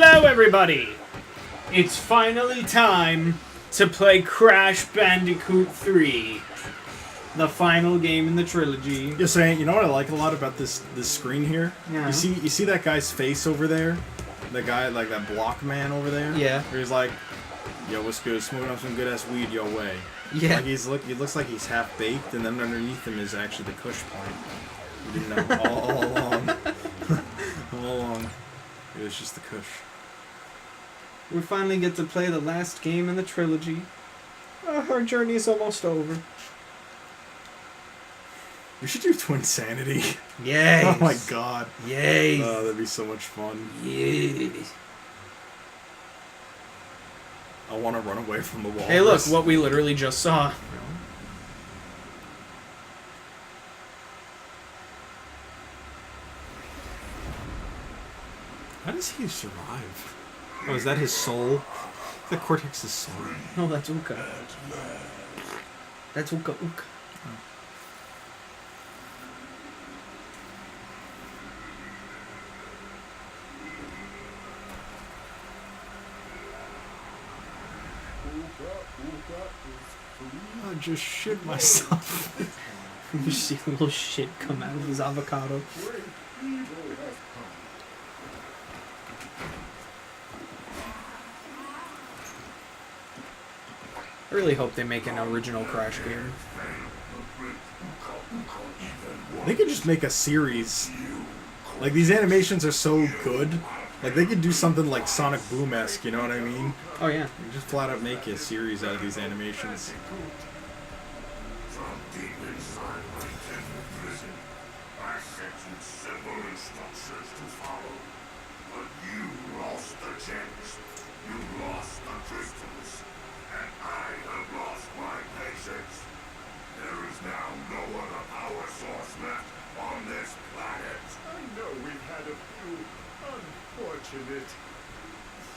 Hello, everybody! It's finally time to play Crash Bandicoot 3. The final game in the trilogy. You're saying, you know what I like a lot about this screen here? Yeah. You see that guy's face over there? The guy, like that block man over there? Yeah. Where he's like, yo, what's good? Smoking up some good-ass weed your way. Yeah. Like he looks like he's half-baked, and then underneath him is actually the Kush point. You didn't know all along. All along. It was just the Kush. We finally get to play the last game in the trilogy. Our journey is almost over. We should do Twin Sanity. Yes. Oh my god. Yes. Oh, that'd be so much fun. Yes. I want to run away from the wall. Hey, look, what we literally just saw. How does he survive? Oh, is that his soul? Is that Cortex's soul? No, that's Uka. That's Uka Uka. I just shit myself. You see a little shit come out of his avocado. I really hope they make an original Crash game. They could just make a series. Like, these animations are so good. Like, they could do something like Sonic Boom-esque, you know what I mean? Oh, yeah. You just flat out make a series out of these animations.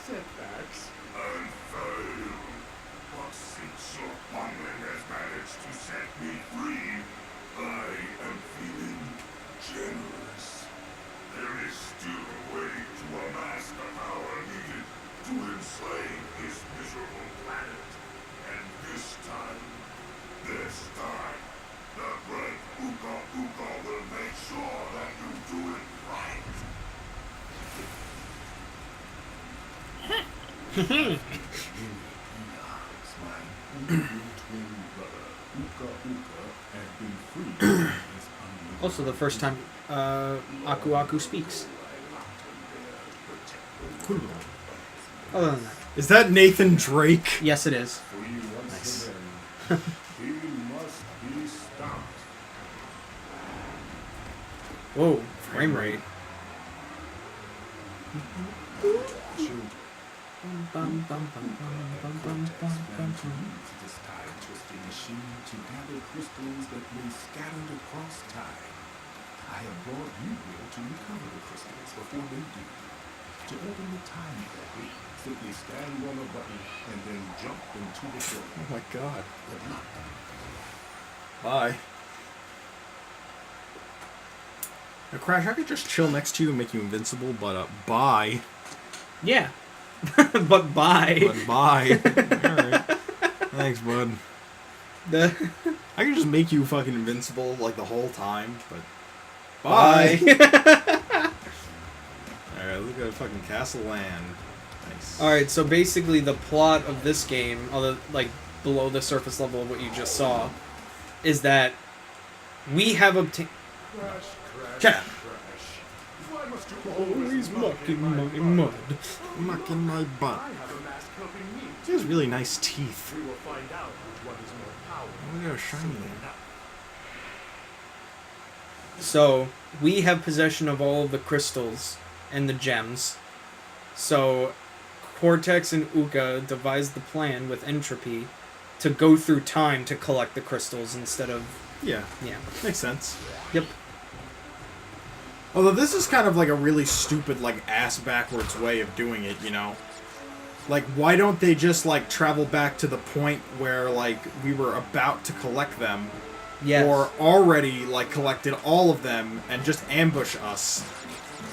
Setbacks. Unfair. But since your bungling has managed to set me free, I am feeling generous. There is still a way to amass the power needed to enslave this miserable planet. And this time, the great Uka Uka will make sure that you do it right. Also, the first time Aku Aku speaks. Other than that. Is that Nathan Drake? Yes, it is. Nice. Whoa, frame rate. To gather crystals that lay scattered across time. I have brought you here to recover the crystals before they do. To open the time portal, simply stand on a button and then jump into the portal. Oh my god. Good luck. Bye. Now, Crash, I could just chill next to you and make you invincible, but, bye. Yeah. But bye. But bye. Alright. Thanks, bud. I could just make you fucking invincible, like, the whole time, but... Bye! Alright, look at fucking Castle Land. Nice. Alright, so basically the plot of this game, although, like, below the surface level of what you just saw, is that we have obtained... Crash. Why must you always muck in my mud? Muck in my butt. He has really nice teeth. We will find out what is more powerful. Look how shiny they are. So, we have possession of all of the crystals and the gems. So, Cortex and Uka devised the plan with Entropy to go through time to collect the crystals instead of... Yeah. Yeah. Makes sense. Yep. Although this is kind of like a really stupid, like, ass-backwards way of doing it, you know? Like, why don't they just, like, travel back to the point where, like, we were about to collect them? Yes. Or already, like, collected all of them and just ambush us.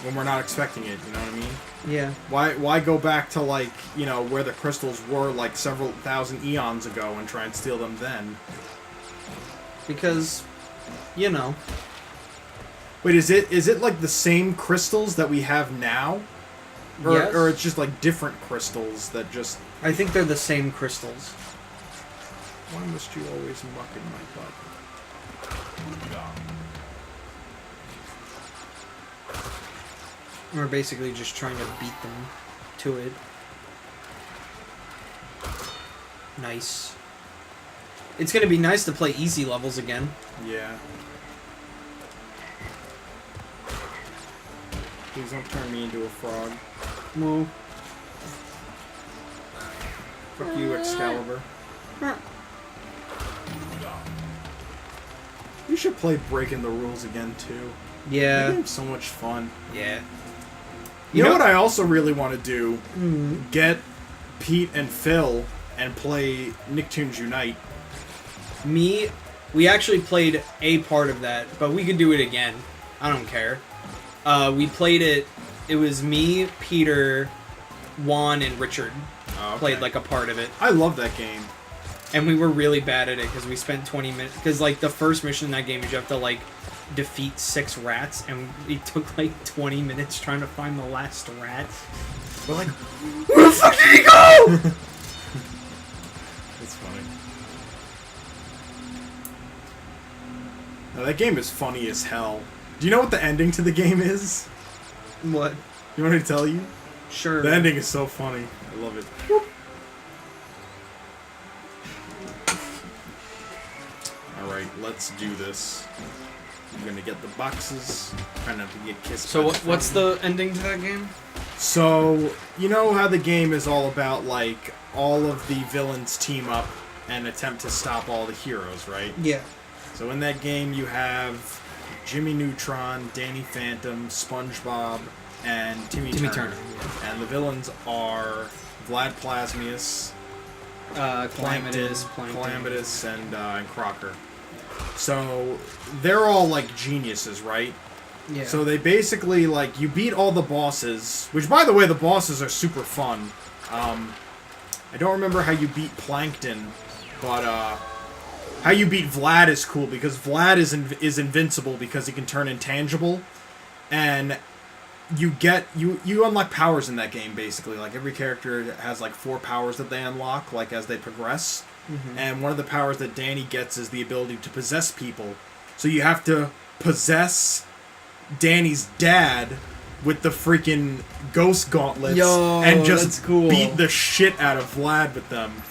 when we're not expecting it, you know what I mean? Yeah. Why go back to, like, you know, where the crystals were, like, several thousand eons ago and try and steal them then? Because, you know. Wait, is it like the same crystals that we have now? Or, Yes. or it's just like different crystals that just... I think they're the same crystals. Why must you always muck in my butt? We're basically just trying to beat them to it. Nice. It's gonna be nice to play easy levels again. Yeah. Please don't turn me into a frog. Well, Fuck you, Excalibur. We should play Breaking the Rules again, too. That yeah. game's so much fun. Yeah. You know what I also really want to do? Mm. Get Pete and Phil and play Nicktoons Unite. We actually played a part of that, but we could do it again. I don't care. We played it. It was me, Peter, Juan, and Richard Oh, okay. played like a part of it, I love that game. and we were really bad at it because we spent 20 minutes. Because like the first mission in that game is you have to like defeat 6 rats, and we took like 20 minutes trying to find the last rat. But like, Where the fuck did he go? it's funny. Now, that game is funny as hell. Do you know what the ending to the game is? What? You want me to tell you? Sure. The ending is so funny. I love it. Alright, let's do this. I'm gonna get the boxes. Try not to get kissed. So by what's the ending to that game? So, you know how the game is all about, like, all of the villains team up and attempt to stop all the heroes, right? Yeah. So in that game you have Jimmy Neutron, Danny Phantom, SpongeBob, and Timmy Turner. And the villains are Vlad Plasmius, Calamitous, Calamitous, and Crocker. So they're all like geniuses, right? Yeah. So they basically, like, you beat all the bosses, which, by the way, the bosses are super fun. I don't remember how you beat Plankton, but how you beat Vlad is cool because Vlad is invincible because he can turn intangible, and you unlock powers in that game basically. Like every character has like 4 powers that they unlock like as they progress. Mm-hmm. And one of the powers that Danny gets is the ability to possess people. So you have to possess Danny's dad with the freaking ghost gauntlets and just that's cool. beat the shit out of Vlad with them.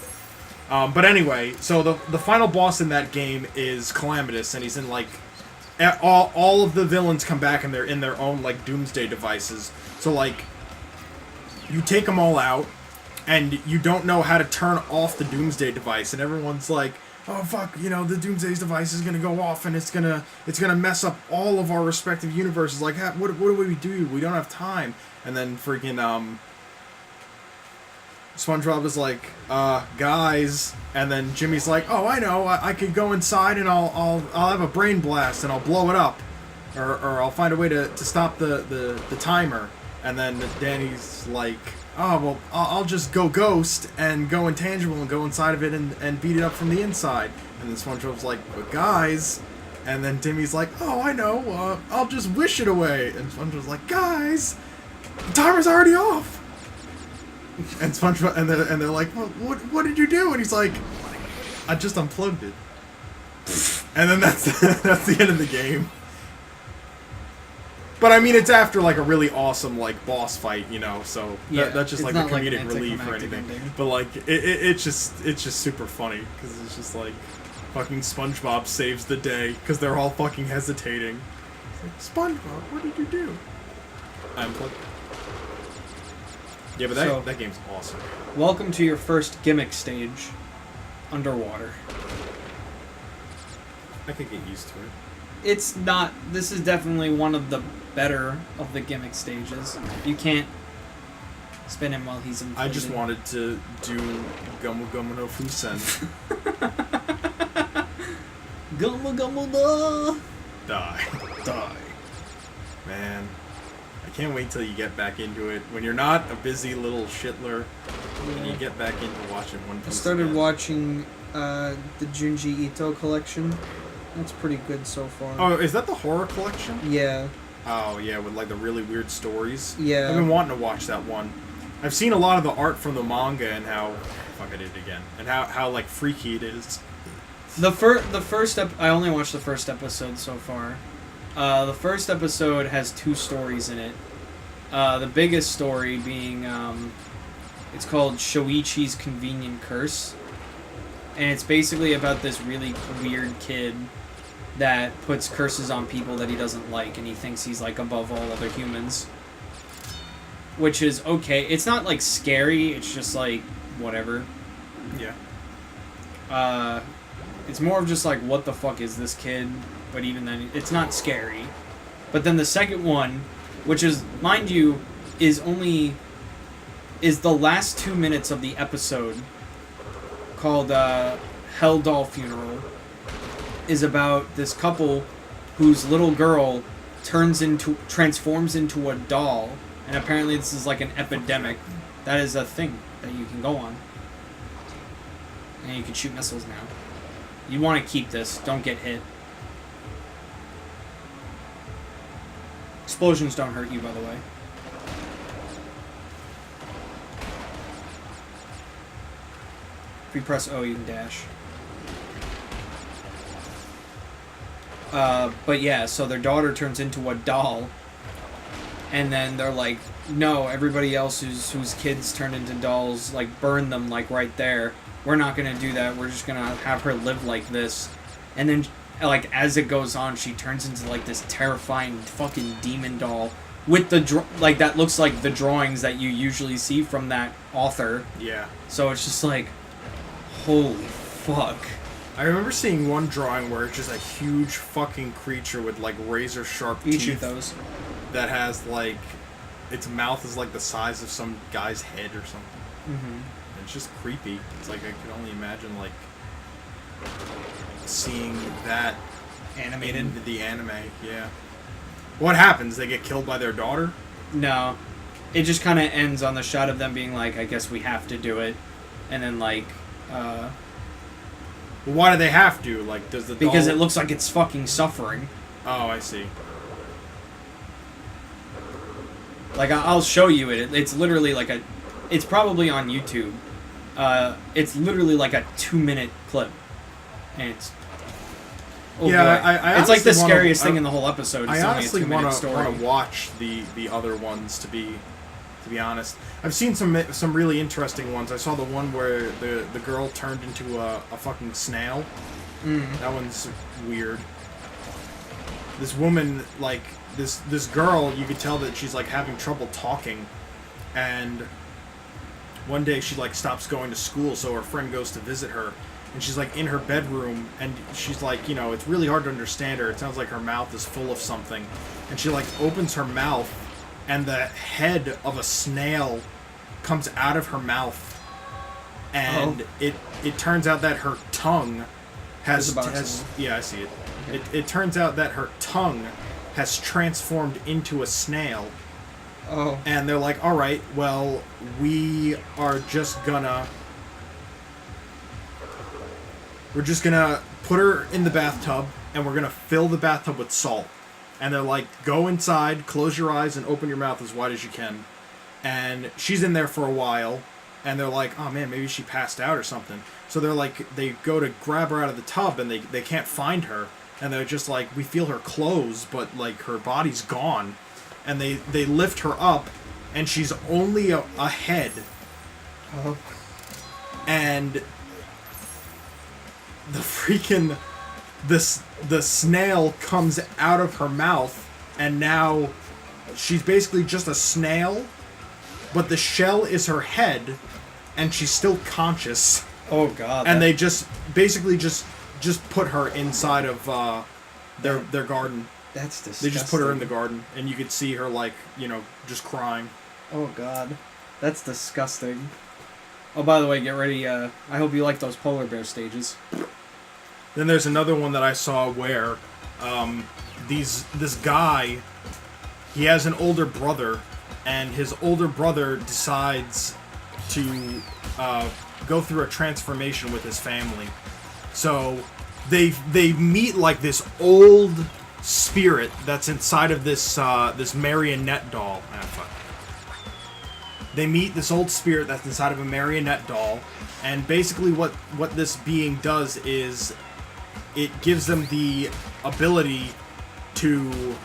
But anyway, so the final boss in that game is Calamitous, and he's in like all of the villains come back and they're in their own like doomsday devices. So like you take them all out, and you don't know how to turn off the doomsday device, and everyone's like, "Oh fuck, you know the doomsday device is gonna go off, and it's gonna mess up all of our respective universes. Like, what do we do? We don't have time." And then freaking SpongeBob is like, guys, and then Jimmy's like, "Oh, I know, I could go inside and I'll have a brain blast and I'll blow it up, or I'll find a way to stop the timer." And then Danny's like, "Oh, well, I'll just go ghost and go intangible and go inside of it and beat it up from the inside." And then SpongeBob's like, "But guys," and then Timmy's like, "Oh, I know, I'll just wish it away." And SpongeBob's like, "Guys, the timer's already off." And SpongeBob, and they're like, "Well, what did you do?" And he's like, "I just unplugged it." And then that's the end of the game. But I mean, it's after like a really awesome like boss fight, you know. So that's just like the comedic relief or anything. Ending. But like it's just super funny because it's just like fucking SpongeBob saves the day because they're all fucking hesitating. It's like, "SpongeBob, what did you do?" I unplugged it. Yeah, but that game's awesome. Welcome to your first gimmick stage, underwater. I could get used to it. It's not. This is definitely one of the better of the gimmick stages. You can't spin him while he's inflated. I just wanted to do Gumu Gumu no Fusen. Gumma gumma da. Die. Die. Man. I can't wait till you get back into it. When you're not a busy little shitler, and you get back into watching One Piece. I started again. watching the Junji Ito collection. That's pretty good so far. Oh, is that the horror collection? Yeah. Oh, yeah, with like the really weird stories. Yeah. I've been wanting to watch that one. I've seen a lot of the art from the manga and how... Fuck, I did it again. And how like, freaky it is. The first I only watched the first episode so far. The first episode has 2 stories in it. The biggest story being, it's called Shoichi's Convenient Curse. And it's basically about this really weird kid that puts curses on people that he doesn't like, and he thinks he's, like, above all other humans. Which is okay. It's not, like, scary, it's just, like, whatever. Yeah. It's more of just, like, what the fuck is this kid? But even then, it's not scary. But then the second one, which is, mind you, is the last 2 minutes of the episode, called Hell Doll Funeral, is about this couple whose little girl transforms into a doll, and apparently this is like an epidemic. That is a thing that you can go on. And you can shoot missiles now. You want to keep this, don't get hit. Explosions don't hurt you, by the way. If you press O, you can dash. But yeah, so their daughter turns into a doll, and then they're like, no, everybody else whose kids turn into dolls, like, burn them, like, right there. We're not gonna do that, we're just gonna have her live like this. And then, like, as it goes on, she turns into, like, this terrifying fucking demon doll with the, like, that looks like the drawings that you usually see from that author. Yeah. So it's just like, holy fuck. I remember seeing one drawing where it's just a huge fucking creature with, like, razor-sharp You teeth. shoot those. That has, like, its mouth is, like, the size of some guy's head or something. Mm-hmm. It's just creepy. It's like, I can only imagine, like, seeing that Animated. in the anime, yeah. What happens? They get killed by their daughter? No. It just kind of ends on the shot of them being like, I guess we have to do it. And then, like, Well, why do they have to? Like, does the because doll... it looks like it's fucking suffering. Oh, I see. Like, I'll show you it. It's literally like a... It's probably on YouTube. It's literally like a 2-minute clip. And it's... Oh Yeah, boy. I it's like the honestly wanna- scariest thing in the whole episode. It's I only a honestly 2-minute want story. to watch the other ones, to be honest. I've seen some really interesting ones. I saw the one where the girl turned into a fucking snail. That one's weird. This woman, like, this girl, you could tell that she's, like, having trouble talking, and one day she, like, stops going to school, so her friend goes to visit her, and she's, like, in her bedroom, and she's, like, you know, it's really hard to understand her. It sounds like her mouth is full of something, and she, like, opens her mouth, and the head of a snail comes out of her mouth, and it turns out that her tongue has yeah, I see it. Okay. It turns out that her tongue has transformed into a snail. Oh. And they're like, all right, well, we're just gonna put her in the bathtub, and we're gonna fill the bathtub with salt. And they're like, go inside, close your eyes, and open your mouth as wide as you can. And she's in there for a while, and they're like, oh man, maybe she passed out or something. So they're like, they go to grab her out of the tub, and they can't find her. And they're just like, we feel her clothes, but, like, her body's gone. And they lift her up, and she's only a head. Oh. And the freaking... The snail comes out of her mouth, and now she's basically just a snail, but the shell is her head, and she's still conscious. Oh, God. And they just basically just put her inside of their garden. That's disgusting. They just put her in the garden, and you could see her, like, you know, just crying. Oh, God. That's disgusting. Oh, by the way, get ready. I hope you like those polar bear stages. Then there's another one that I saw where this guy he has an older brother, and his older brother decides to go through a transformation with his family. So they meet like this old spirit that's inside of this this marionette doll. Ah, fuck. They meet this old spirit that's inside of a marionette doll, and basically what this being does is it gives them the ability to,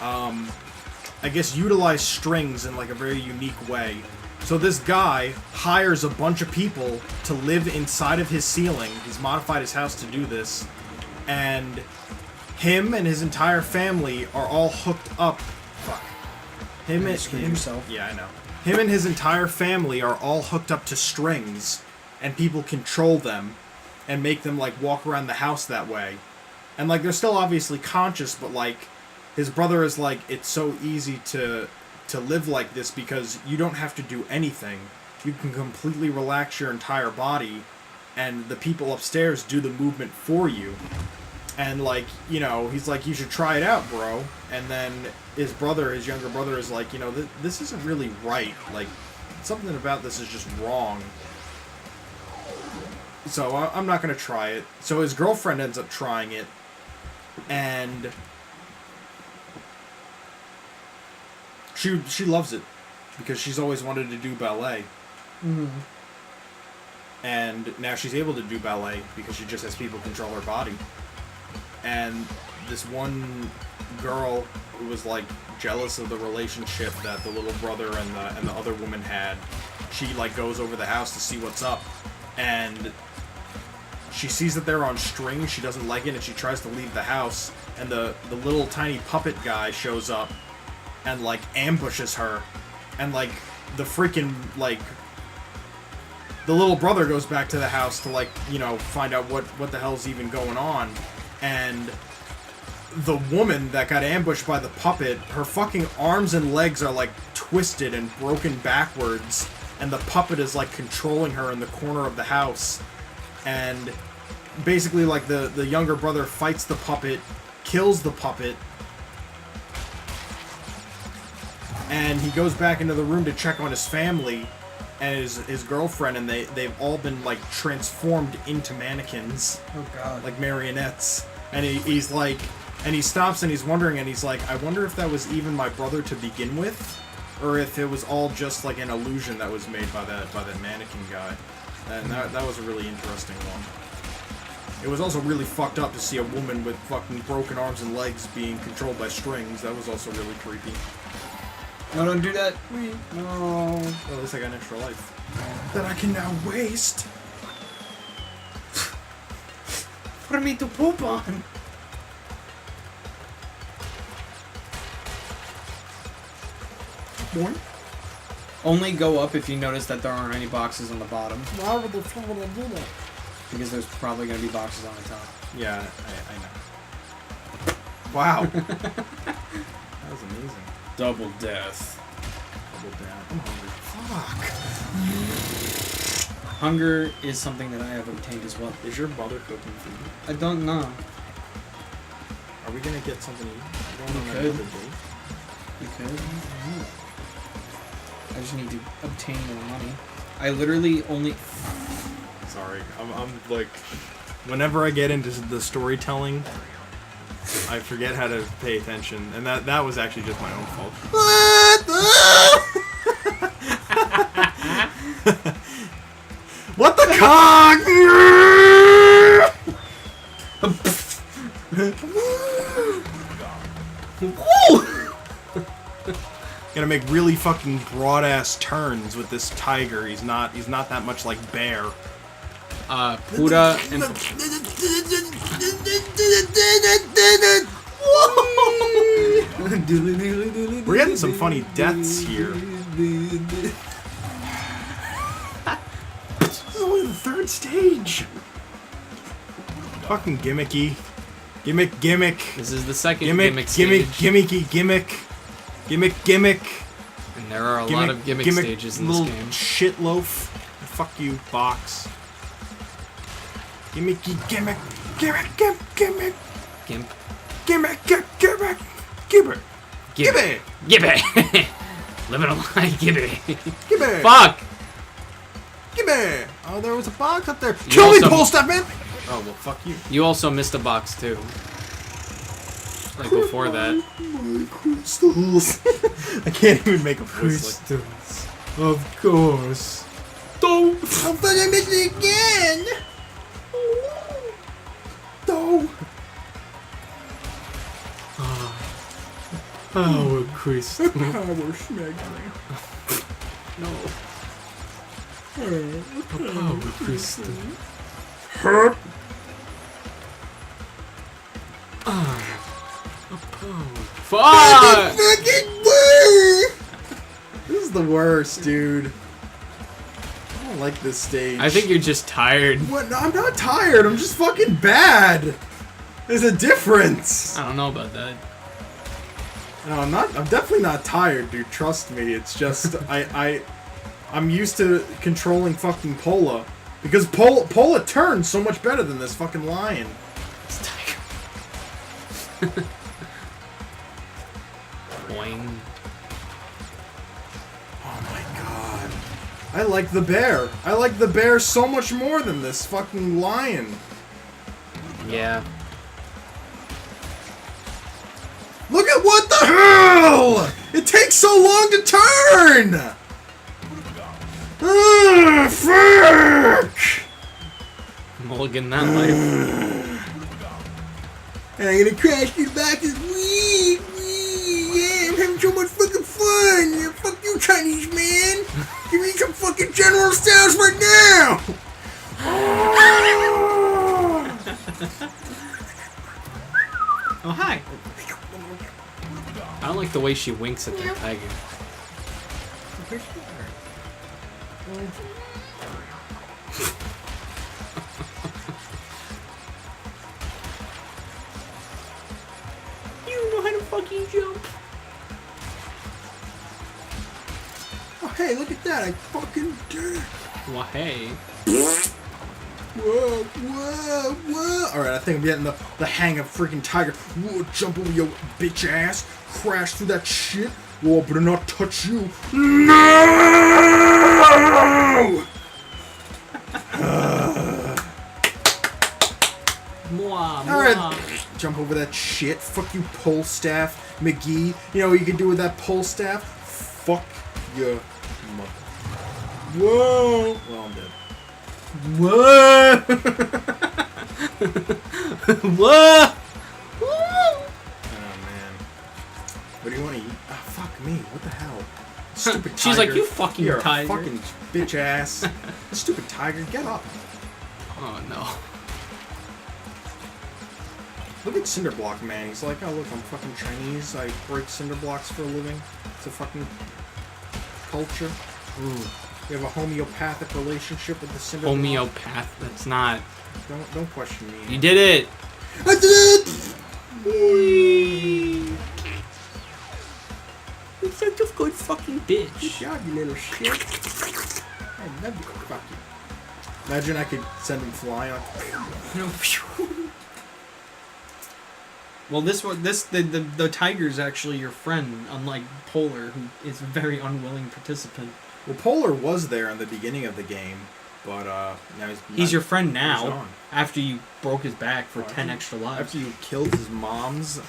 I guess, utilize strings in like a very unique way. So this guy hires a bunch of people to live inside of his ceiling. He's modified his house to do this, and him and his entire family are all hooked up. Fuck. Him and yourself. Yeah, I know. Him and his entire family are all hooked up to strings, and people control them and make them like walk around the house that way. And like they're still obviously conscious, but like his brother is like, it's so easy to live like this because you don't have to do anything. You can completely relax your entire body, and the people upstairs do the movement for you. And like, you know, he's like, you should try it out, bro. And then his younger brother is like, you know, this isn't really right. Like, something about this is just wrong. So I'm not gonna try it. So his girlfriend ends up trying it, and she loves it because she's always wanted to do ballet. Mm-hmm. And now she's able to do ballet because she just has people control her body. And this one girl who was like jealous of the relationship that the little brother and the other woman had, she like goes over the house to see what's up, and she sees that they're on strings. She doesn't like it, and she tries to leave the house, and the little tiny puppet guy shows up and like ambushes her, and like the freaking like the little brother goes back to the house to like, you know, find out what the hell's even going on. And the woman that got ambushed by the puppet, her fucking arms and legs are like twisted and broken backwards, and the puppet is like controlling her in the corner of the house. And basically like the younger brother fights the puppet, kills the puppet, and he goes back into the room to check on his family and his girlfriend, and they've all been like transformed into mannequins. Oh god. Like marionettes. And he's like, and he stops and he's wondering, and he's like, I wonder if that was even my brother to begin with, or if it was all just like an illusion that was made by that mannequin guy. And that was a really interesting one. It was also really fucked up to see a woman with fucking broken arms and legs being controlled by strings. That was also really creepy. No, don't do that. No. Well, at least I got an extra life that I can now waste. For me to poop on. Boing. Only go up if you notice that there aren't any boxes on the bottom. Why would the fuck would I do that? Because there's probably going to be boxes on the top. Yeah, I know. Wow. That was amazing. Double death. Double down. I'm hungry. Fuck. Hunger is something that I have obtained as well. Is your mother cooking for you? I don't know. Are we gonna get something to eat? We Going on could. another date? You could. I just need to obtain more money. I literally only... Sorry, I'm like, whenever I get into the storytelling, I forget how to pay attention, and that was actually just my own fault. What the cock? Gonna make really fucking broad ass turns with this tiger. He's not that much like Bear. Puda and... We're getting some funny deaths here. This is only the third stage. Fucking gimmicky. Gimmick. This is the second gimmick stage. Gimmick. And there are a lot of gimmick stages in this little game. Shitloaf. Fuck you, box. Gimmick. Gimp. Gimme! Gimme! Living a lie, gimme! Gimme! Fuck! Gimme! Oh, there was a box up there. You Kill me, also- pole stuff, man! Oh, well, fuck you. You also missed a box too. Like before that. My crystals. I can't even make a voice like Crystals. Of course. Don't! I'm gonna miss it again! No! Power crystal. Power smackdown. No. A power crystal. Hurt. A power. Fuck! Fucking worst! This is the worst, dude. I don't like this stage. I think you're just tired. What? No, I'm not tired. I'm just fucking bad. There's a difference. I don't know about that. No, I'm not. I'm definitely not tired, dude. Trust me. It's just I'm used to controlling fucking Pola because Pola turns so much better than this fucking lion. It's tiger. Boing. Oh my god. I like the bear. I like the bear so much more than this fucking lion. Yeah. Look at what the hell! It takes so long to turn! Fuck! Mulligan that life. And I'm gonna crash through back this week. Yeah, I'm having so much fucking fun. Yeah, fuck you, Chinese man. Give me some fucking General Tso's right now. Oh, hi. I don't like the way she winks at that tiger. You know how to fucking jump. Oh, hey, look at that. I fucking did it. Well, hey. Whoa, whoa, whoa. Alright, I think I'm getting the hang of freaking tiger. Whoa, jump over your bitch ass. Crash through that shit. Whoa, better not touch you. No! Alright, jump over that shit. Fuck you, pole staff. McGee, you know what you can do with that pole staff? Fuck your mother. Whoa! Well, I'm dead. What? What? Oh man. What do you want to eat? Ah, fuck me. What the hell? Stupid tiger. She's like, you fucking You're tiger. a fucking bitch ass. Stupid tiger, get up. Oh no. Look at Cinderblock, man. He's like, oh look, I'm fucking Chinese. I break cinder blocks for a living. It's a fucking culture. Ooh. We have a homeopathic relationship with the cinder Homeopath. That's not. block. Don't question me. You did it. I did it! You're such a good fucking Good bitch. job, you little shit. I love you. Fuck you. Imagine I could send him flying. Well, the tiger's actually your friend, unlike Polar, who is a very unwilling participant. Well, Polar was there in the beginning of the game, but now He's your friend he's now, gone. after you broke his back for Oh, 10 extra lives. After you killed his mother's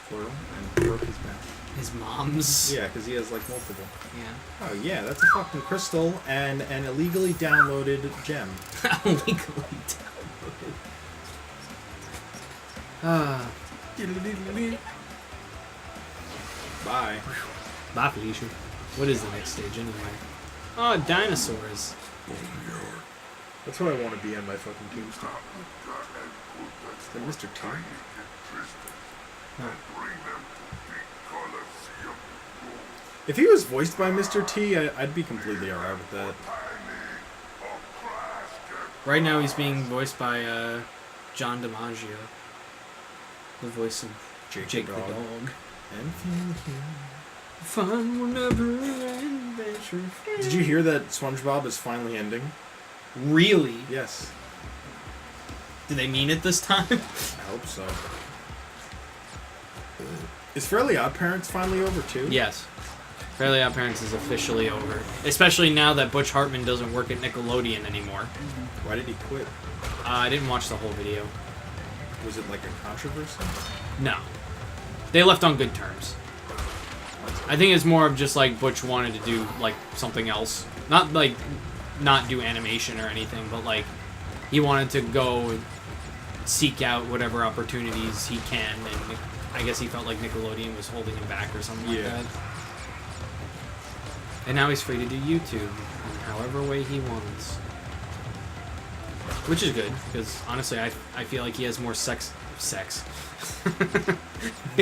plural, and broke his back. His mom's. Yeah, because he has like multiple. Yeah. Oh yeah, that's a fucking crystal and an illegally downloaded gem. Illegally downloaded. Ah. Bye. Bye, Felicia. What is the next stage anyway? Oh, dinosaurs. That's what I want to be on my fucking tombstone. Is that Mr. T? If he was voiced by Mr. T, I'd be completely alright with that. Right now he's being voiced by John DiMaggio. The voice of Jake the dog. And feel here. Fun will never end, adventure. Did you hear that SpongeBob is finally ending? Really? Yes. Do they mean it this time? I hope so. Is Fairly Odd Parents finally over too? Yes. Fairly Odd Parents is officially over. Especially now that Butch Hartman doesn't work at Nickelodeon anymore. Why did he quit? I didn't watch the whole video. Was it like a controversy? No. They left on good terms. I think it's more of just like Butch wanted to do like something else. Not like not do animation or anything, but like he wanted to go seek out whatever opportunities he can, and I guess he felt like Nickelodeon was holding him back or something like that. And now he's free to do YouTube in however way he wants. Which is good, because honestly, I feel like he has more sex.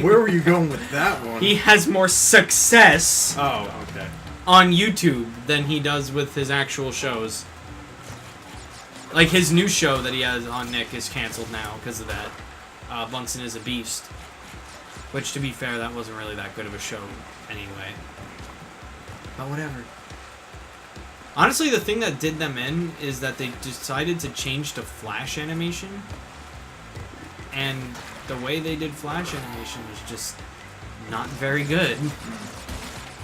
Where were you going with that one? He has more success Oh, okay. on YouTube than he does with his actual shows. Like, his new show that he has on Nick is canceled now because of that. Bunsen is a Beast. Which, to be fair, that wasn't really that good of a show anyway. But whatever. Honestly, the thing that did them in is that they decided to change to Flash animation. And the way they did Flash animation was just not very good.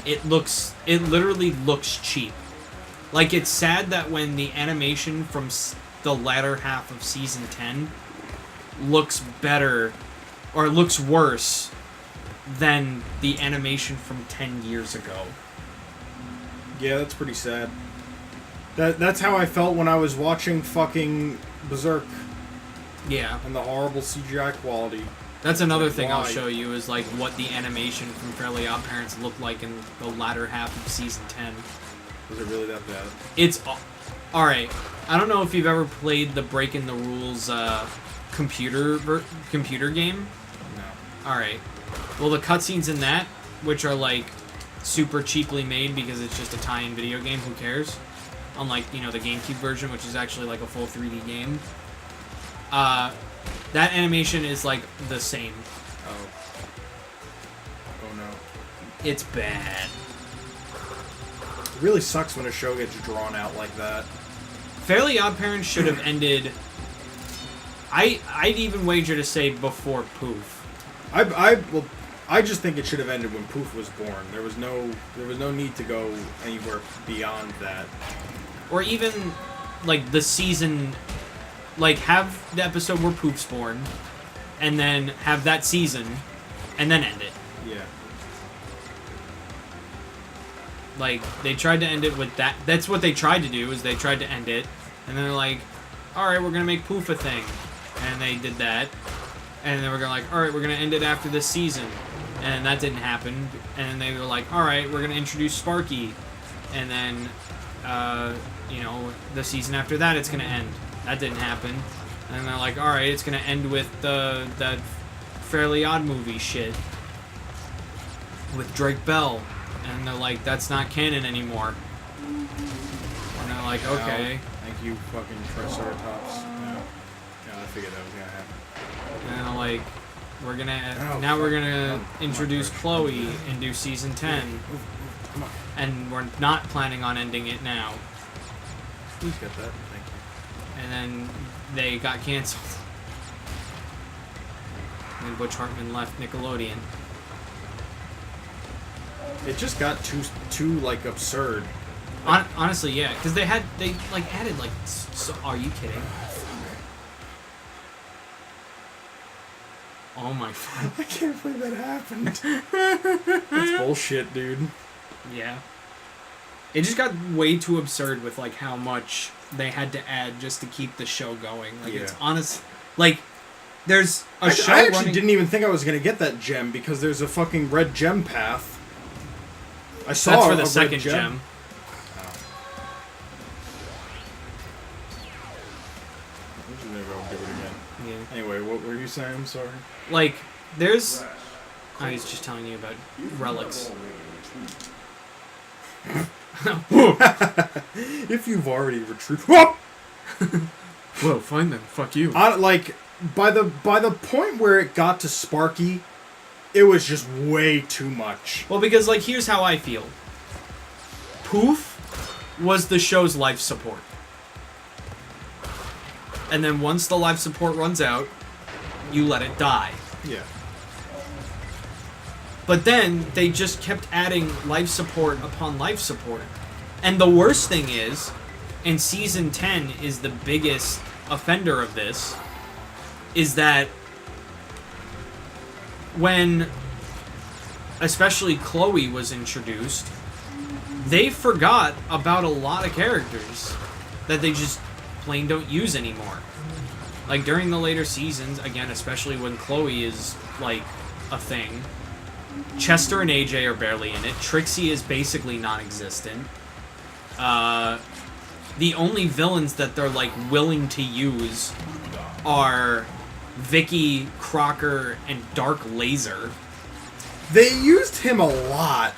It literally looks cheap. Like, it's sad that when the animation from the latter half of Season 10 looks better, or looks worse, than the animation from 10 years ago. Yeah, that's pretty sad. That's how I felt when I was watching fucking Berserk Yeah. and the horrible CGI quality. That's another thing I'll Why? show you, is like what the animation from Fairly OddParents looked like in the latter half of Season 10. Was it really that bad? It's... Alright, I don't know if you've ever played the Breaking the Rules computer game. No. Alright. Well, the cutscenes in that, which are like super cheaply made because it's just a tie-in video game, who cares? Unlike, you know, the GameCube version, which is actually like a full 3D game. That animation is like the same. Oh. Oh no. It's bad. It really sucks when a show gets drawn out like that. Fairly OddParents should have ended... I'd even wager to say before Poof. I just think it should have ended when Poof was born. There was no need to go anywhere beyond that. Or even, like, the season... Like, have the episode where Poof's born, and then have that season, and then end it. Yeah. Like, they tried to end it with that. That's what they tried to do, is they tried to end it, and then they're like, alright, we're gonna make Poof a thing. And they did that. And then we're gonna like, alright, we're gonna end it after this season. And that didn't happen. And they were like, alright, we're gonna introduce Sparky. And then, you know, the season after that it's gonna end. That didn't happen. And they're like, alright, it's gonna end with that Fairly Odd movie shit. With Drake Bell. And they're like, that's not canon anymore. And they're like, okay. Thank you, fucking Triceratops. Yeah. Yeah, I figured that was gonna happen. And they're like, we're gonna Oh, now we're fuck. gonna Oh, introduce come on, Chloe and do season 10, Come on. and we're not planning on ending it now. Please get that. Thank you. And then they got canceled. And then Butch Hartman left Nickelodeon. It just got too like absurd. Honestly, yeah, because they like added like. So, are you kidding? Oh my god. I can't believe that happened. That's bullshit, dude. Yeah. It just got way too absurd with like how much they had to add just to keep the show going. Like, it's Yeah. honest. Like, there's a show I actually running. didn't even think I was gonna get that gem because there's a fucking red gem path. I saw That's for a the red second gem. I'm just gonna go give it again. Yeah. Anyway, what were you saying? I'm sorry. Like, there's. I was just telling you about relics. If you've already retreated, whoop! Whoa, find them. Fuck you. Like by the point where it got to Sparky, it was just way too much. Well, because, like, here's how I feel. Poof was the show's life support. And then once the life support runs out, you let it die. Yeah. But then they just kept adding life support upon life support. And the worst thing is, and Season 10 is the biggest offender of this, is that when especially Chloe was introduced, they forgot about a lot of characters that they just plain don't use anymore. Like, during the later seasons, again, especially when Chloe is, like, a thing, Chester and AJ are barely in it. Trixie is basically non-existent. The only villains that they're, like, willing to use are Vicky, Crocker, and Dark Laser. They used him a lot.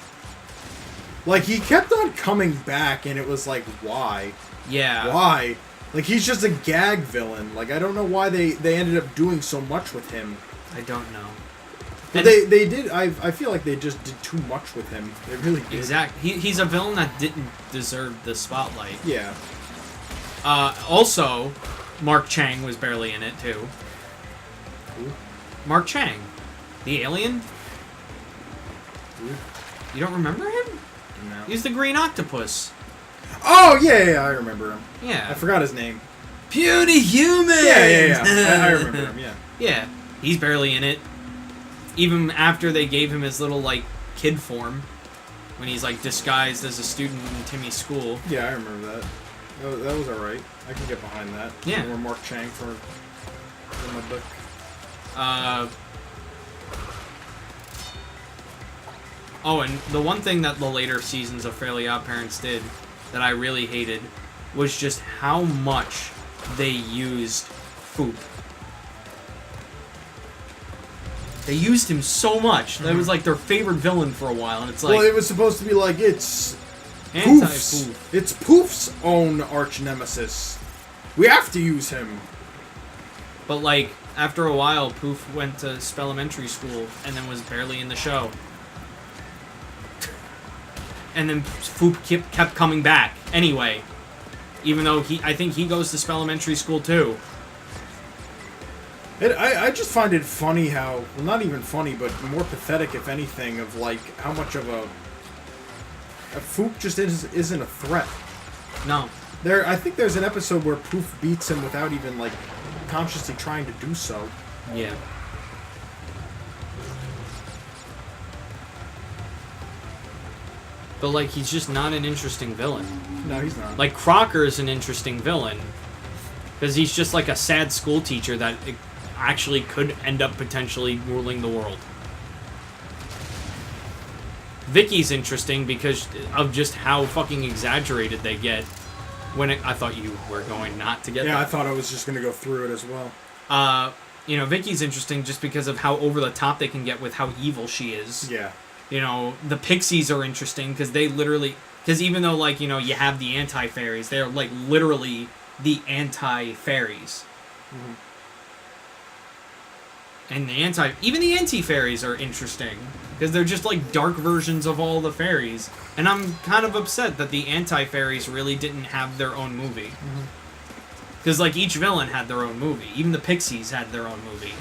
Like, he kept on coming back, and it was like, why? Yeah. Why? Like, he's just a gag villain. Like, I don't know why they ended up doing so much with him. I don't know. But they did, I feel like they just did too much with him. They really did. Exactly. He's a villain that didn't deserve the spotlight. Yeah. Also, Mark Chang was barely in it, too. Who? Mark Chang. The alien? Who? You don't remember him? No. He's the green octopus. Oh, yeah, I remember him. Yeah. I forgot his name. Puny human! Yeah. I remember him, yeah. Yeah. He's barely in it. Even after they gave him his little, like, kid form. When he's, like, disguised as a student in Timmy's school. Yeah, I remember that. That was alright. I can get behind that. Yeah. Or Mark Chang for my book. Oh, and the one thing that the later seasons of Fairly OddParents did that I really hated was just how much they used Foop. They used him so much. That was like their favorite villain for a while, and it's like... Well, it was supposed to be like, it's... Anti-Poof. Poof's. It's Poof's own arch nemesis. We have to use him. But, like, after a while, Poof went to Spellementary School and then was barely in the show. And then Foop kept coming back anyway. Even though I think he goes to Spellementary School too. I just find it funny how, well, not even funny, but more pathetic, if anything, of like how much of a Foop just isn't a threat. No. I think there's an episode where Poof beats him without even like consciously trying to do so. Yeah. But, like, he's just not an interesting villain. No, he's not. Like, Crocker is an interesting villain. Because he's just, like, a sad school teacher that actually could end up potentially ruling the world. Vicky's interesting because of just how fucking exaggerated they get. I thought you were going not to get that. Yeah, I thought I was just going to go through it as well. You know, Vicky's interesting just because of how over the top they can get with how evil she is. Yeah. You know, the Pixies are interesting because they literally... Because even though, like, you know, you have the anti-fairies, they're, like, literally the anti-fairies. Mm-hmm. And even the anti-fairies are interesting. Because they're just, like, dark versions of all the fairies. And I'm kind of upset that the anti-fairies really didn't have their own movie. Because, like, each villain had their own movie. Even the Pixies had their own movie.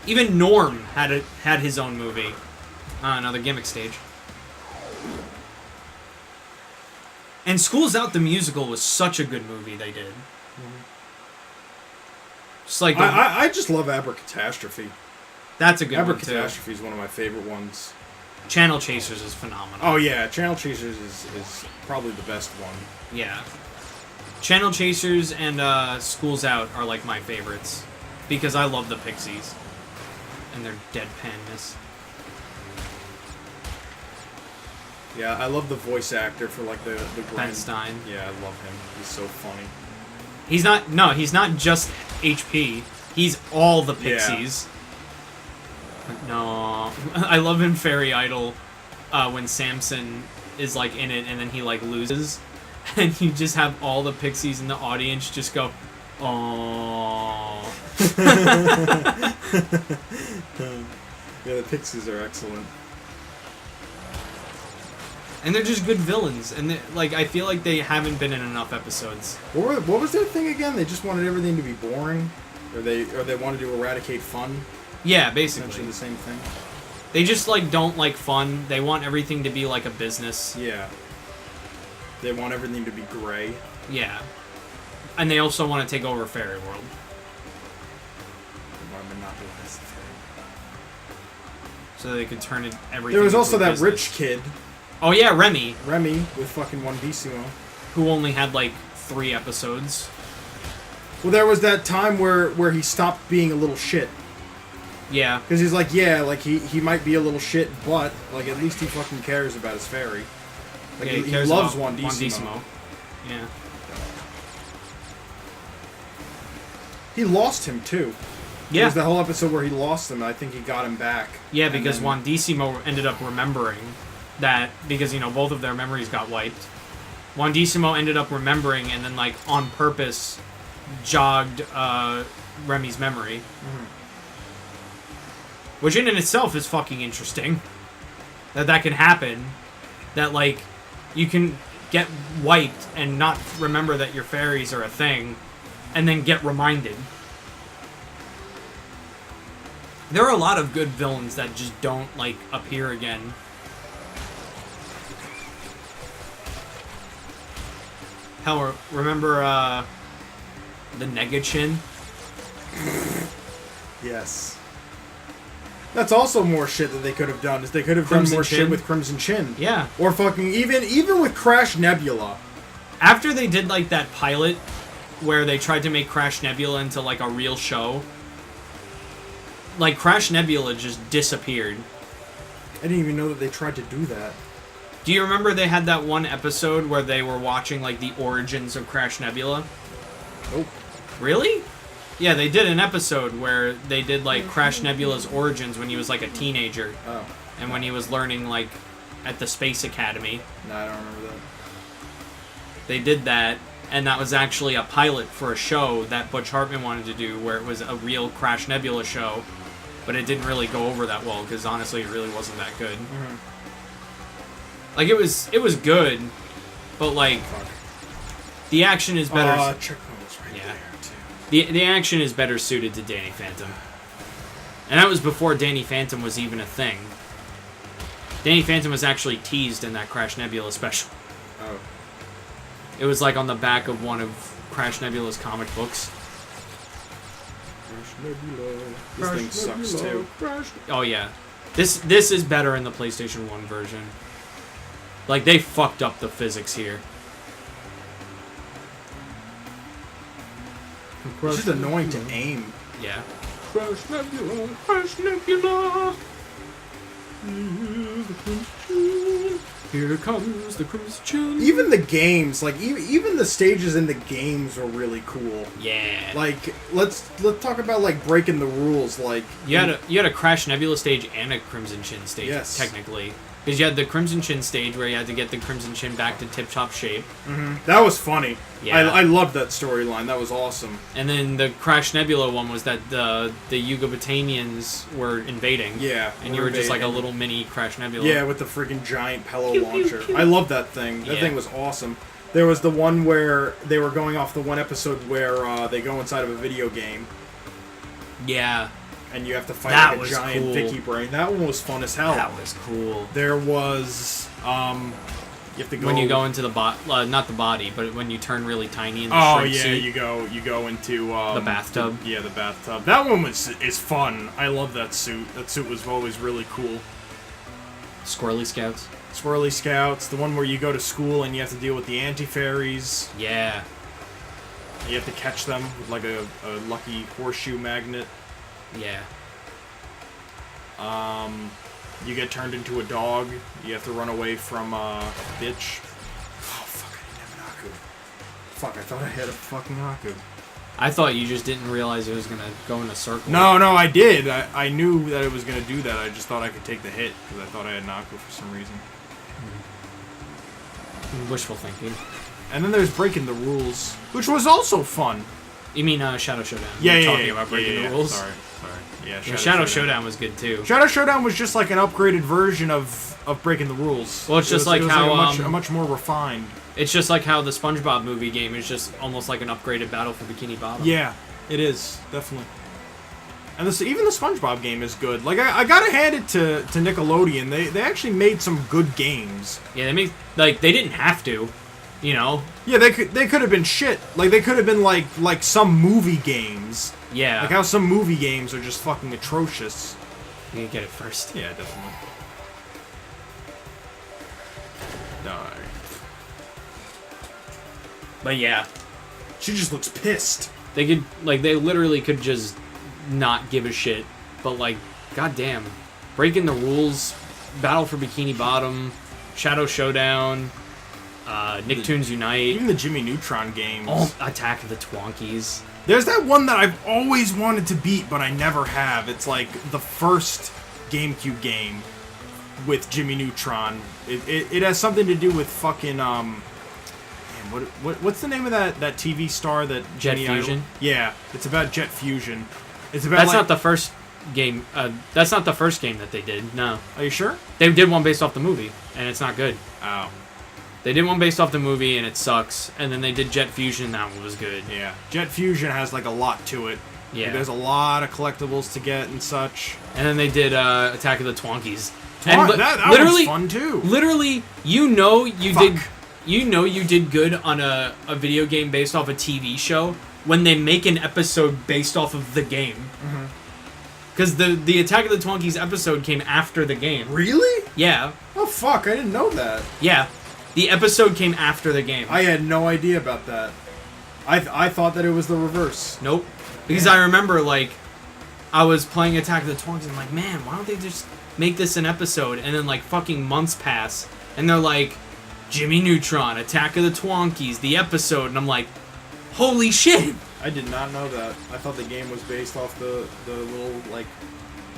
Even Norm had his own movie. Another gimmick stage. And School's Out the Musical was such a good movie they did. Just like... I just love Abracatastrophe. That's a good one, too. Abracatastrophe is one of my favorite ones. Channel Chasers is phenomenal. Oh, yeah. Channel Chasers is probably the best one. Yeah. Channel Chasers and School's Out are, like, my favorites. Because I love the Pixies. And their deadpanness. Yeah, I love the voice actor for, like, the Ben Stein. Yeah, I love him. He's so funny. He's not just HP. He's all the Pixies. Yeah. No. I love in Fairy Idol when Samson is, like, in it and then he, like, loses. And you just have all the Pixies in the audience just go, aww. Yeah, the Pixies are excellent. And they're just good villains, and like I feel like they haven't been in enough episodes. What was their thing again? They just wanted everything to be boring, or they wanted to eradicate fun. Yeah, basically Essentially the same thing. They just, like, don't like fun. They want everything to be like a business. Yeah. They want everything to be gray. Yeah. And they also want to take over Fairy World. They want to monopolize the fairy. So they could turn it everything There was also into a that business. rich kid, Oh, yeah, Remy, Remy, with fucking One Decimo. who only had, like, 3 episodes. Well, there was that time where he stopped being a little shit. Yeah. Because he's like, yeah, like, he might be a little shit, but, like, at least he fucking cares about his fairy. Like, Yeah, he cares loves about One Decimo. Yeah. He lost him, too. There Yeah. was the whole episode where he lost him, and I think he got him back. Yeah, And because then- Juan Decimo ended up remembering that, because, you know, both of their memories got wiped. Juan Decimo ended up remembering and then, like, on purpose jogged Remy's memory. Mm-hmm. Which in and itself is fucking interesting. That can happen. That, like, you can get wiped and not remember that your fairies are a thing, and then get reminded. There are a lot of good villains that just don't, like, appear again. Hell, remember, the Negachin? Yes. That's also more shit that they could have done, is they could have done Crimson more Chin? shit with Crimson Chin. Yeah. Or fucking, even with Crash Nebula. After they did, like, that pilot where they tried to make Crash Nebula into, like, a real show, like, Crash Nebula just disappeared. I didn't even know that they tried to do that. Do you remember they had that one episode where they were watching, like, the origins of Crash Nebula? Nope. Really? Yeah, they did an episode where they did, like, Crash Nebula's origins when he was, like, a teenager. Oh. And when he was learning, like, at the Space Academy. No, I don't remember that. They did that, and that was actually a pilot for a show that Butch Hartman wanted to do, where it was a real Crash Nebula show. But it didn't really go over that well, because honestly, it really wasn't that good. Mm-hmm. Like, it was good, but, like, Fuck. the action is better... Chico's right Yeah. there, too. The action is better suited to Danny Phantom. And that was before Danny Phantom was even a thing. Danny Phantom was actually teased in that Crash Nebula special. Oh. It was like on the back of one of Crash Nebula's comic books. Crash Nebula. This thing sucks, too. Oh yeah. This is better in the PlayStation 1 version. Like, they fucked up the physics here. It's just annoying to aim. Yeah. Crash Nebula. Crash Nebula. Here comes the Crimson. Even the games, like even the stages in the games are really cool. Yeah. Like let's talk about like breaking the rules. Like You had a Crash Nebula stage and a Crimson Chin stage, Yes. technically. Because you had the Crimson Chin stage where you had to get the Crimson Chin back to tip-top shape. that was funny. Yeah. I loved that storyline. That was awesome. And then the Crash Nebula one was that the Yugobatamians were invading. Yeah, And you were just like a little mini Crash Nebula. Yeah, with the freaking giant Pello Pew, pew, launcher. pew. I love that thing. That Yeah. thing was awesome. There was the one where they were going off the one episode where they go inside of a video game Yeah. and you have to fight That like a was giant cool. Vicky brain. That one was fun as hell. That was cool. There was you have to go When you go into the not the body, but when you turn really tiny in the Oh shrink yeah, suit. you go into The bathtub. the bathtub. That one is fun. I love that suit. That suit was always really cool. Squirrely Scouts. Swirly Scouts, the one where you go to school and you have to deal with the anti-fairies. Yeah. You have to catch them with like a lucky horseshoe magnet. Yeah. You get turned into a dog. You have to run away from a bitch. Oh fuck! I didn't have an Aku. Fuck! I thought I had a fucking Aku. I thought you just didn't realize it was gonna go in a circle. No, I did. I knew that it was gonna do that. I just thought I could take the hit because I thought I had an Aku for some reason. Wishful thinking. And then there's breaking the rules, which was also fun. You mean Shadow Showdown? Yeah, We're yeah, talking yeah, about breaking yeah, the rules. Sorry. Yeah, Yeah, Shadow Showdown was good too. Shadow Showdown was just like an upgraded version of breaking the rules. Well, it's just like it was how, a much more refined. It's just like how the SpongeBob movie game is just almost like an upgraded Battle for Bikini Bottom. Yeah, it is definitely. And even the SpongeBob game is good. Like, I gotta hand it to Nickelodeon. They actually made some good games. Yeah, they they didn't have to, you know? Yeah, they could have been shit. Like, they could have been like some movie games. Yeah. Like how some movie games are just fucking atrocious. You can get it first. Yeah, definitely. Die. But yeah, She just looks pissed. they literally could just not give a shit. But like, goddamn, breaking the rules, Battle for Bikini Bottom, Shadow Showdown, Nicktoons Unite, Even the Jimmy Neutron games. Attack of the Twonkies. There's that one that I've always wanted to beat, but I never have. It's like the first GameCube game with Jimmy Neutron. It has something to do with fucking man, what's the name of that TV star that Jet Jimmy Fusion? Yeah, it's about Jet Fusion. It's about That's not the first game. That's not the first game that they did. No, Are you sure? they did one based off the movie, and it's not good. Oh, They did one based off the movie, and it sucks. And then they did Jet Fusion, and that one was good. yeah. Jet Fusion has like a lot to it. Yeah. Like, there's a lot of collectibles to get and such. And then they did Attack of the Twonkies. That literally, was fun too. literally, you know you Fuck. did good on a video game based off a TV show when they make an episode based off of the game. Because the Attack of the Twonkies episode came after the game. Really? Yeah, Oh fuck! I didn't know that. yeah. The episode came after the game. I had no idea about that. I thought that it was the reverse. Nope. Because I remember, like, I was playing Attack of the Twonkies, and I'm like, man, why don't they just make this an episode? And then, like, fucking months pass, and they're like, Jimmy Neutron, Attack of the Twonkies, the episode, and I'm like, holy shit! I did not know that. I thought the game was based off the little, like,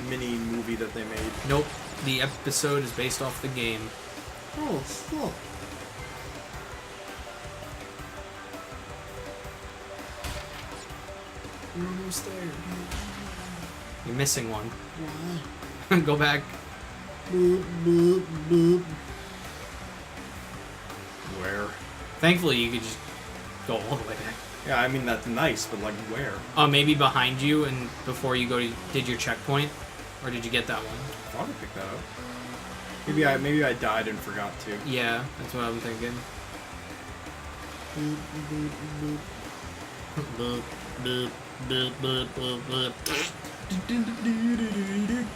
mini movie that they made. Nope. The episode is based off the game. Oh, cool. You're almost there. You're missing one. Go back. Boop, boop, boop. Where? Thankfully, you could just go all the way back. Yeah, I mean, that's nice, but, like, where? Maybe behind you, and before you did your checkpoint? Or did you get that one? I thought I picked that up. Maybe I died and forgot to. Yeah, that's what I'm thinking.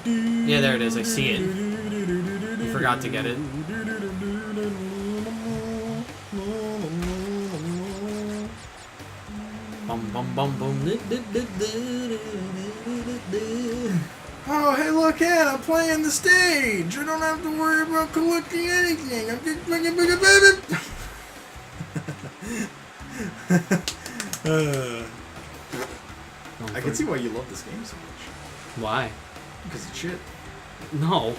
Yeah, there it is. I see it. You forgot to get it. Bum bum bum bum. Oh, hey, look, Ed, I'm playing the stage. I don't have to worry about collecting anything. I'm just making bigger baby. I can see why you love this game so much. Why? Because it's shit. No.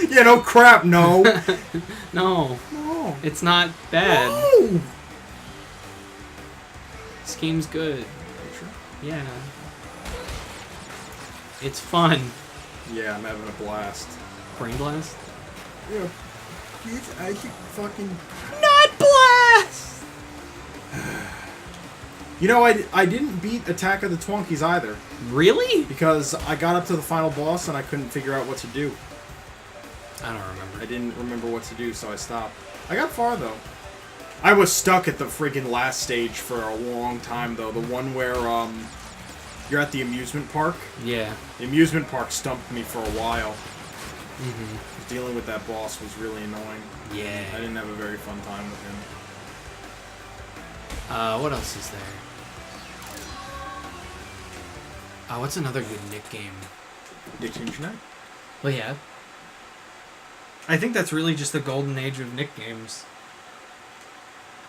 Yeah, no crap, no. No. No. It's not bad. No. This game's good. Are you sure? Yeah. It's fun. Yeah, I'm having a blast. Brain blast? Yeah. I keep fucking... Not blast! You know, I didn't beat Attack of the Twonkies either. Really? Because I got up to the final boss and I couldn't figure out what to do. I don't remember. I didn't remember what to do, so I stopped. I got far, though. I was stuck at the friggin' last stage for a long time, though. The one where, you're at the amusement park. Yeah. The amusement park stumped me for a while. Mm-hmm. Dealing with that boss was really annoying. Yeah. I didn't have a very fun time with him. What else is there? What's another good Nick game? Nicktoons Unite? Well, yeah. I think that's really just the golden age of Nick games.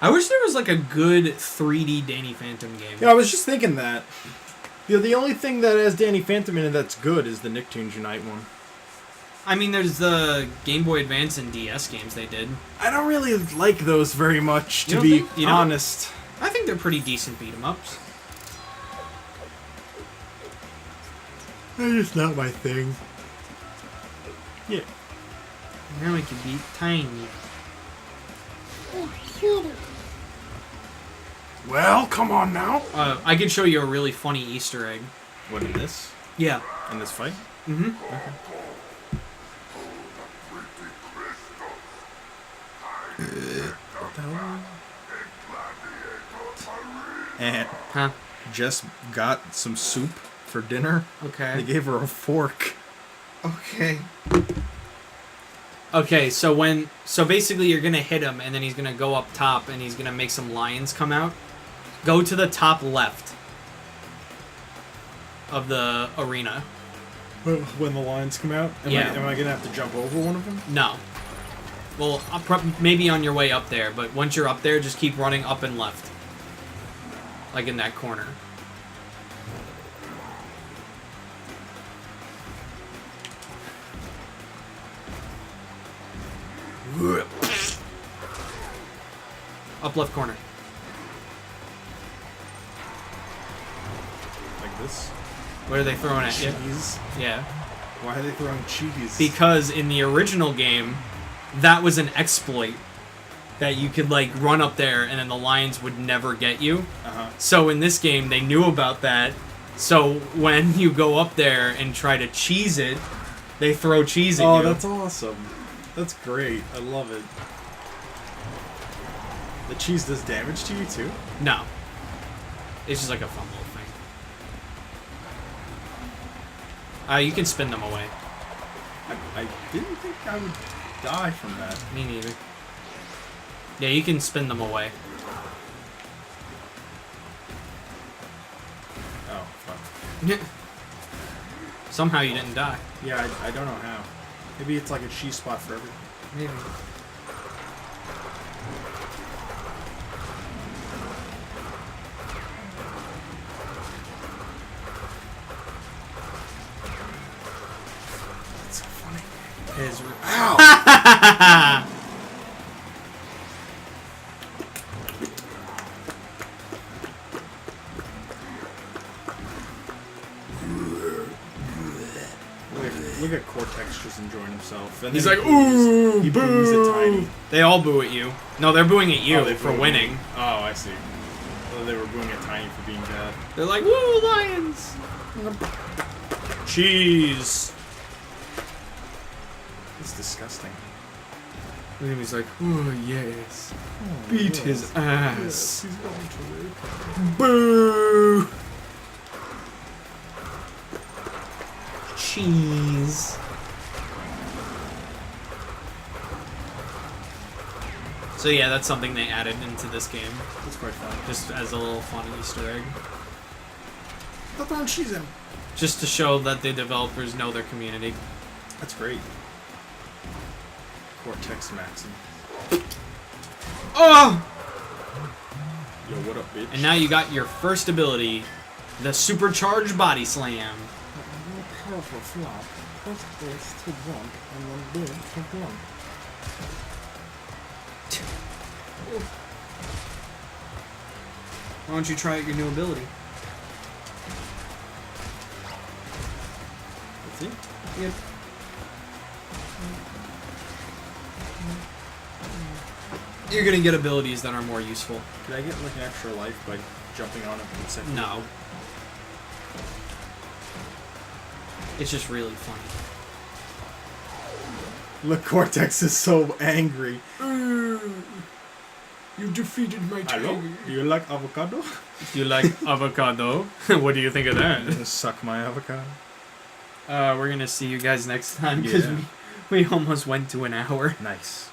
I wish there was like a good 3D Danny Phantom game. Yeah, I was just thinking that. The only thing that has Danny Phantom in it that's good is the Nicktoons Unite one. I mean, there's the Game Boy Advance and DS games they did. I don't really like those very much, You to don't be think- you don't? honest. I think they're pretty decent beat-em-ups. They're just not my thing. Yeah. Now we can beat Tiny. Well, come on now. I can show you a really funny Easter egg. What in this? Yeah. In this fight? Mm-hmm. Okay. What the hell? And Huh? Jess got some soup for dinner. They Okay. gave her a fork. Okay. Okay, so basically you're gonna hit him and then he's gonna go up top and he's gonna make some lions come out. Go to the top left of the arena. When the lions come out? Yeah. Am I gonna have to jump over one of them? No. Well, maybe on your way up there, but once you're up there, just keep running up and left. Like in that corner. Up left corner. Like this? What are they throwing at you? Cheese? Yeah. Why are they throwing cheese? Because in the original game, that was an exploit. That you could, like, run up there and then the lions would never get you. Uh-huh. So in this game, they knew about that. So when you go up there and try to cheese it, they throw cheese at you. Oh, that's awesome. That's great. I love it. The cheese does damage to you, too? No. It's just like a fun little thing. You can spin them away. I didn't think I would die from that. Me neither. Yeah, you can spin them away. Oh, fuck. Somehow you didn't die. Yeah, I don't know how. Maybe it's like a cheese spot for everything. Maybe. It's so funny. It is. Ow! Look at Cortex just enjoying himself. And He's then like, he boos- ooh, he boos at Tiny. They all boo at you. No, they're booing at you Oh, they for boo at winning. me. Oh, I see. Well, they were booing at Tiny for being bad. They're like, woo, lions! Cheese! It's disgusting. And he's like, oh, yes. Oh, Beat yes. his ass. Yes, he's going to it. Boo! Cheese. So yeah, that's something they added into this game, It's quite fun. just as a little fun Easter egg. Stop throwing cheese in. Just to show that the developers know their community. That's great. Cortex Maxim. Oh! Yo, what up, bitch? And now you got your first ability, the supercharged body slam. Powerful flop. Press this to jump, and then B to jump. Why don't you try out your new ability? That's it? Yep. You're gonna get abilities that are more useful. Could I get like an extra life by jumping on it consecutively? No. It's just really funny. Look, Cortex is so angry. You defeated my Hello? Do you like avocado? You like avocado? What do you think of that? Suck my avocado. We're gonna see you guys next time because Yeah. we almost went to an hour. Nice.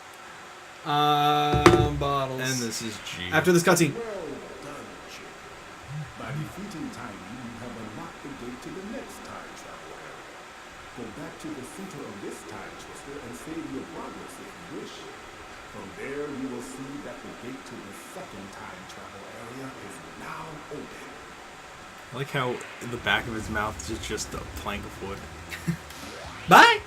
Bottles. And this is G. After this cutscene. Well done, Chip. By defeating Tiny, you have unlocked the gate to the next time travel area. Go back to the center of this time twister and save your progress if you wish. From there, you will see that the gate to the second time travel area is now open. I like how in the back of his mouth is just a plank of wood. Bye!